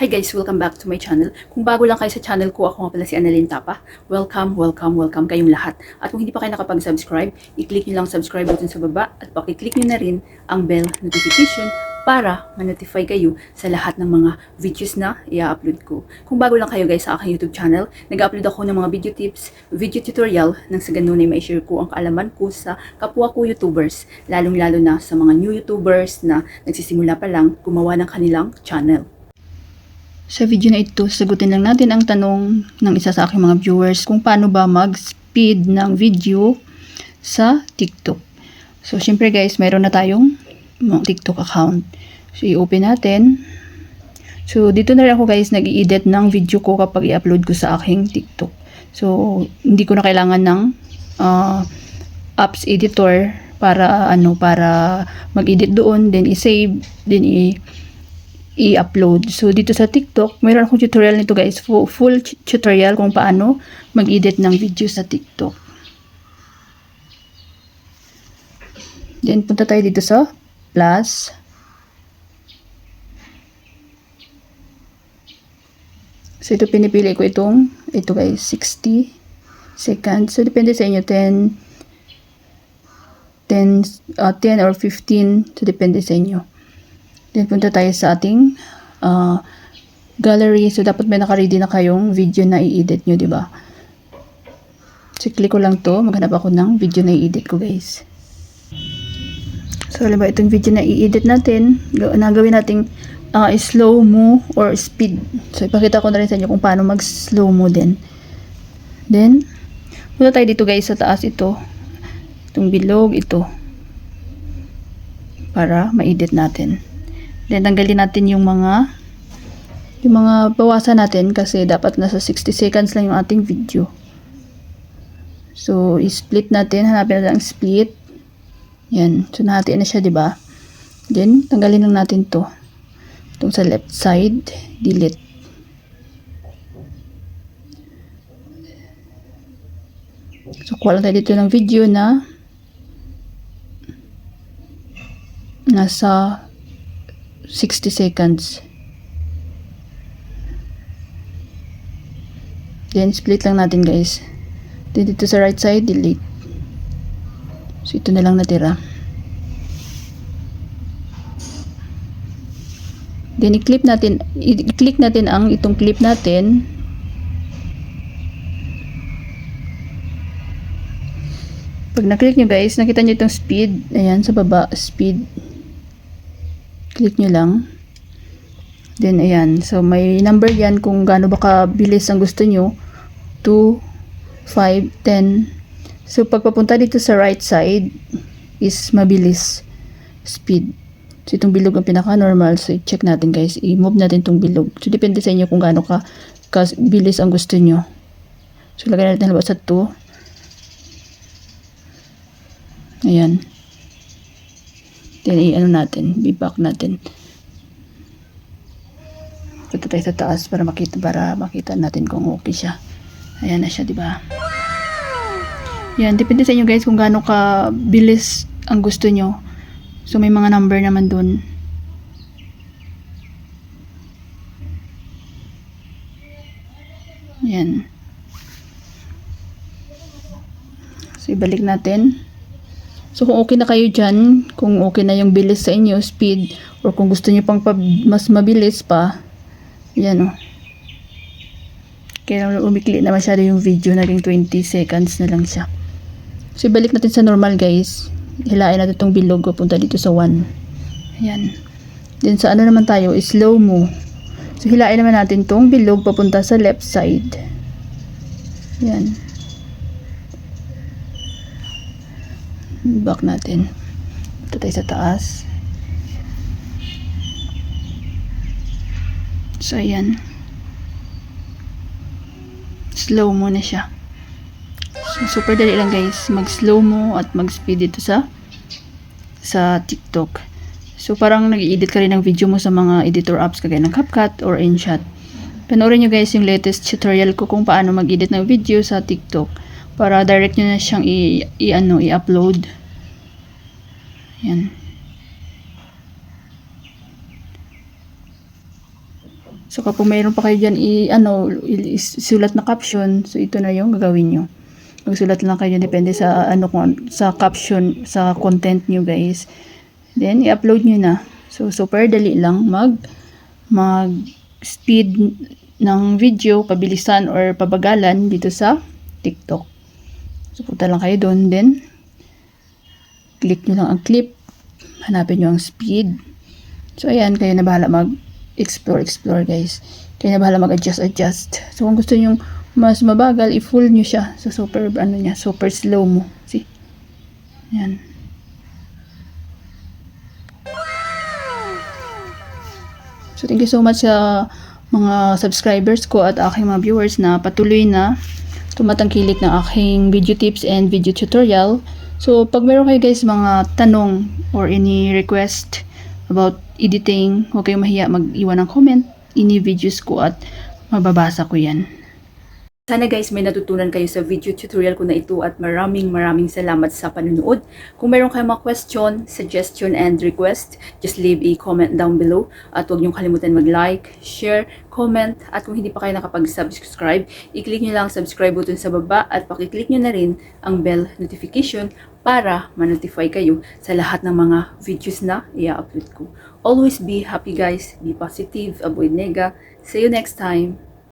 Hi guys! Welcome back to my channel. Kung bago lang kayo sa channel ko, ako nga pala si Annalyn Tapa. Welcome kayong lahat. At kung hindi pa kayo nakapag-subscribe, i-click nyo lang subscribe button sa baba at pakiclick nyo na rin ang bell notification para ma-notify kayo sa lahat ng mga videos na i-upload ko. Kung bago lang kayo guys sa aking YouTube channel, nag-upload ako ng mga video tips, video tutorial nang sa ganun ay ma-share ko ang kaalaman ko sa kapwa ko YouTubers, lalong-lalo na sa mga new YouTubers na nagsisimula pa lang gumawa ng kanilang channel. Sa video na ito, sagutin lang natin ang tanong ng isa sa aking mga viewers kung paano ba mag-speed ng video sa TikTok. So, syempre guys, mayroon na tayong TikTok account. So, i-open natin. So, dito na rin ako guys nag-i-edit ng video ko kapag i-upload ko sa aking TikTok. So, hindi ko na kailangan ng apps editor para mag-edit doon, then i-save, then i-upload. So, dito sa TikTok, mayroon akong tutorial nito guys. Full tutorial kung paano mag-edit ng video sa TikTok. Then, punta tayo dito sa plus. So, ito pinipili ko ito guys, 60 seconds. So, depende sa inyo, 10 or 15. So, depende sa inyo. Then, punta tayo sa ating gallery. So, dapat may naka-ready na kayong video na i-edit nyo, diba? So, click ko lang to. Maghanap ako ng video na i-edit ko, guys. So, alam ba, itong video na i-edit natin, gawin natin slow mo or speed. So, ipakita ko na rin sa inyo kung paano mag-slow mo din. Then, punta tayo dito, guys, sa taas ito. Itong bilog, ito. Para ma-edit natin. Then, tanggalin natin yung mga bawasan natin kasi dapat nasa 60 seconds lang yung ating video. So, i-split natin. Hanapin natin ang split. Yan. So, nahatiin na siya, diba? Then, tanggalin lang natin to. Itong sa left side. Delete. So, kuha lang tayo dito ng video na nasa 60 seconds. Then, split lang natin guys. Then, dito sa right side, delete. So, ito na lang natira. Then, i-click natin ang itong clip natin. Pag na-click nyo guys, nakita nyo itong speed. Ayan, sa baba, speed. Click nyo lang. Then, ayan. So, may number yan kung gaano ba kabilis ang gusto nyo. 2, 5, 10. So, pagpapunta dito sa right side is mabilis. Speed. So, itong bilog ang pinaka-normal. So, i-check natin guys. I-move natin itong bilog. So, depende sa inyo kung gaano kabilis ang gusto nyo. So, lagay natin halimbawa sa 2. Ayan. Then, i-back natin. Punta tayo sa taas para makita natin kung okay siya. Ayan na siya, diba? Yan, depende sa inyo guys kung gaano ka bilis ang gusto nyo. So, may mga number naman dun. Yan. So, ibalik natin. So, kung okay na kayo dyan, kung okay na yung bilis sa inyo, speed, or kung gusto nyo pang mas mabilis pa, yan o. Kaya umikli na masyado yung video, naging 20 seconds na lang siya. So, ibalik natin sa normal guys. Hilain natin itong bilog, punta dito sa 1. Ayan. Then, sa ano naman tayo, slow mo. So, hilain naman natin itong bilog, papunta sa left side. Ayan. Back natin. Ito tayo sa taas. So, ayan. Slow mo na siya. So, super dali lang guys. Mag-slow mo at mag-speed dito sa TikTok. So, parang nag-i-edit ka rin ng video mo sa mga editor apps kagaya ng CapCut or InShot. Panoorin nyo guys yung latest tutorial ko kung paano mag-edit ng video sa TikTok. Para direct nyo na siyang i-upload. Yan. So kapag mayroon pa kayo dyan isulat na caption, so ito na yung gagawin nyo. Magsulat lang kayo depende sa sa caption, sa content nyo guys. Then i-upload nyo na. So super dali lang mag speed ng video, pabilisan or pabagalan dito sa TikTok. So punta lang kayo doon, then click nyo lang ang clip, hanapin nyo ang speed. So ayan, kayo na bahala mag-explore guys. Kayo na bahala mag-adjust. So kung gusto nyo mas mabagal, i-full nyo siya. So super super slow mo. See? Ayan. So thank you so much sa mga subscribers ko at aking mga viewers na patuloy na tumatangkilik ng aking video tips and video tutorial. So pag meron kayo guys mga tanong or any request about editing, huwag kayong mahiya mag-iwan ng comment, any videos ko at mababasa ko yan. Sana guys may natutunan kayo sa video tutorial ko na ito at maraming salamat sa panonood. Kung mayroon kayong mga question, suggestion, and request, just leave a comment down below. At huwag niyong kalimutan mag-like, share, comment, at kung hindi pa kayo nakapag-subscribe, i-click niyo lang ang subscribe button sa baba at pakiclick niyo na rin ang bell notification para ma-notify kayo sa lahat ng mga videos na i-upload ko. Always be happy guys, be positive, avoid nega. See you next time.